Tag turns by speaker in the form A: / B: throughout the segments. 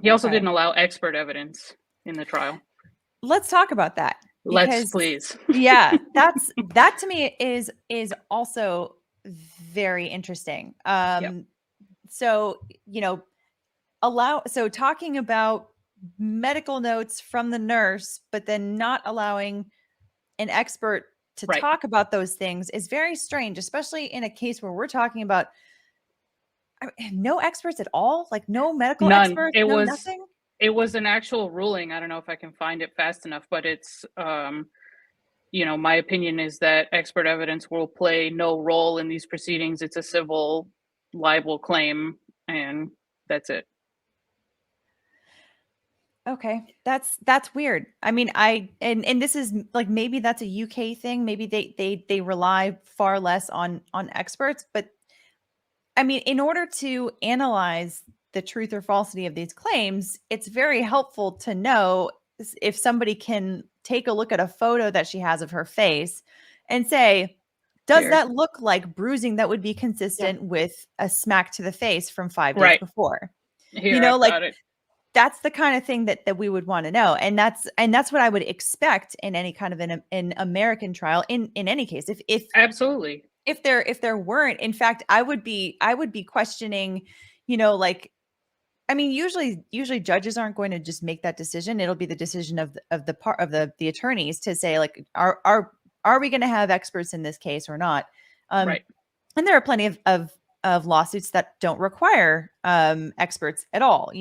A: He also didn't allow expert evidence in the trial.
B: Let's talk about that.
A: Let's please.
B: Yeah, that to me is also very interesting. So, so talking about medical notes from the nurse, but then not allowing an expert to talk about those things is very strange, especially in a case where we're talking about no experts at all, like no medical experts, nothing.
A: It was an actual ruling. I don't know if I can find it fast enough, but it's, my opinion is that expert evidence will play no role in these proceedings. It's a civil libel claim, and that's it.
B: Okay, that's weird. I mean, and this is like, maybe that's a UK thing. Maybe they rely far less on experts, but I mean, in order to analyze the truth or falsity of these claims, it's very helpful to know if somebody can take a look at a photo that she has of her face and say, does that look like bruising that would be consistent with a smack to the face from 5 days before? That's the kind of thing that we would want to know. And that's what I would expect in any kind of an American trial in any case. If
A: absolutely.
B: If there weren't, in fact, I would be questioning, I mean, usually judges aren't going to just make that decision. It'll be the decision of the attorneys to say, like, are we going to have experts in this case or not? And there are plenty of lawsuits that don't require experts at all.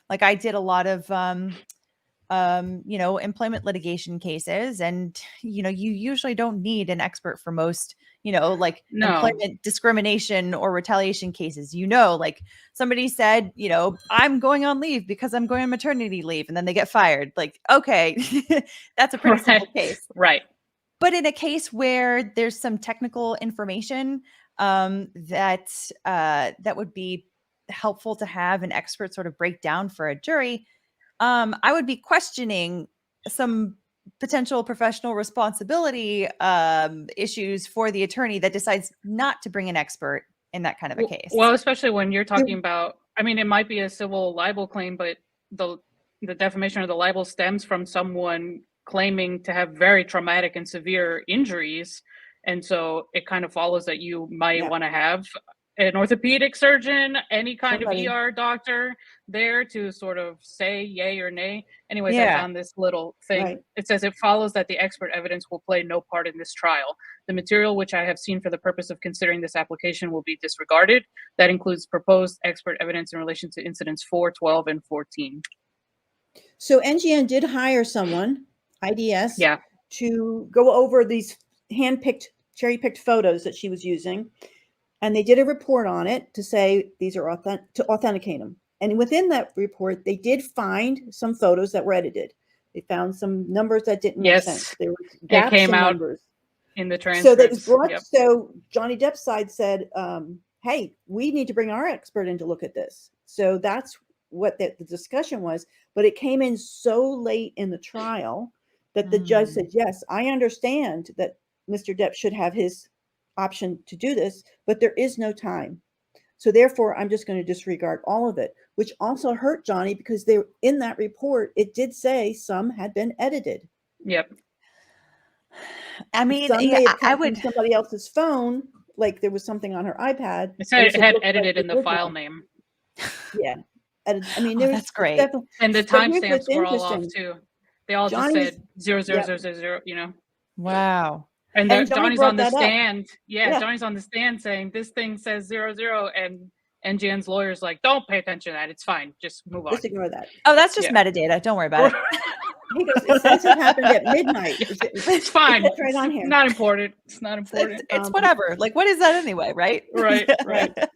B: Like I did a lot of employment litigation cases, and you usually don't need an expert for most employment discrimination or retaliation cases. Like somebody said, I'm going on leave because I'm going on maternity leave, and then they get fired. Like, okay, that's a pretty simple case.
A: Right.
B: But in a case where there's some technical information that would be helpful to have an expert sort of break down for a jury, I would be questioning some potential professional responsibility issues for the attorney that decides not to bring an expert in that kind of a case.
A: Well, especially when you're talking about, I mean, it might be a civil libel claim, but the defamation or the libel stems from someone claiming to have very traumatic and severe injuries. And so it kind of follows that you might want to have an orthopedic surgeon, any kind of ER doctor there to sort of say yay or nay. Anyways, I found this little thing. It says it follows that the expert evidence will play no part in this trial. The material which I have seen for the purpose of considering this application will be disregarded. That includes proposed expert evidence in relation to incidents 4, 12, and 14.
C: So NGN did hire someone, IDS, to go over these hand-picked, cherry-picked photos that she was using. And they did a report on it to say these are to authenticate them. And within that report, they did find some photos that were edited. They found some numbers that didn't make sense. There were gaps in numbers
A: in the transcripts.
C: So that was brought. So Johnny Depp's side said, "Hey, we need to bring our expert in to look at this." So that's what the discussion was. But it came in so late in the trial that the judge said, "Yes, I understand that Mr. Depp should have his option to do this, but there is no time. So therefore, I'm just going to disregard all of it," which also hurt Johnny because they in that report, it did say some had been edited.
A: Yep.
B: I mean,
C: I would somebody else's phone, like there was something on her iPad.
A: It said it had edited in the file name.
C: Yeah. I mean,
B: that's great.
A: And the timestamps were all off too. They all just said 0000,
B: Wow.
A: And Johnny's on the stand. Johnny's on the stand saying this thing says 00, and NGN's lawyer's like, don't pay attention to that. It's fine. Just move on.
C: Just ignore that.
B: Oh, that's just metadata. Don't worry about it.
C: He goes, it says it happened at midnight.
A: It's fine.
C: It's right on here.
A: Not important. It's not important.
B: It's whatever. Like, what is that anyway? Right.
A: Right.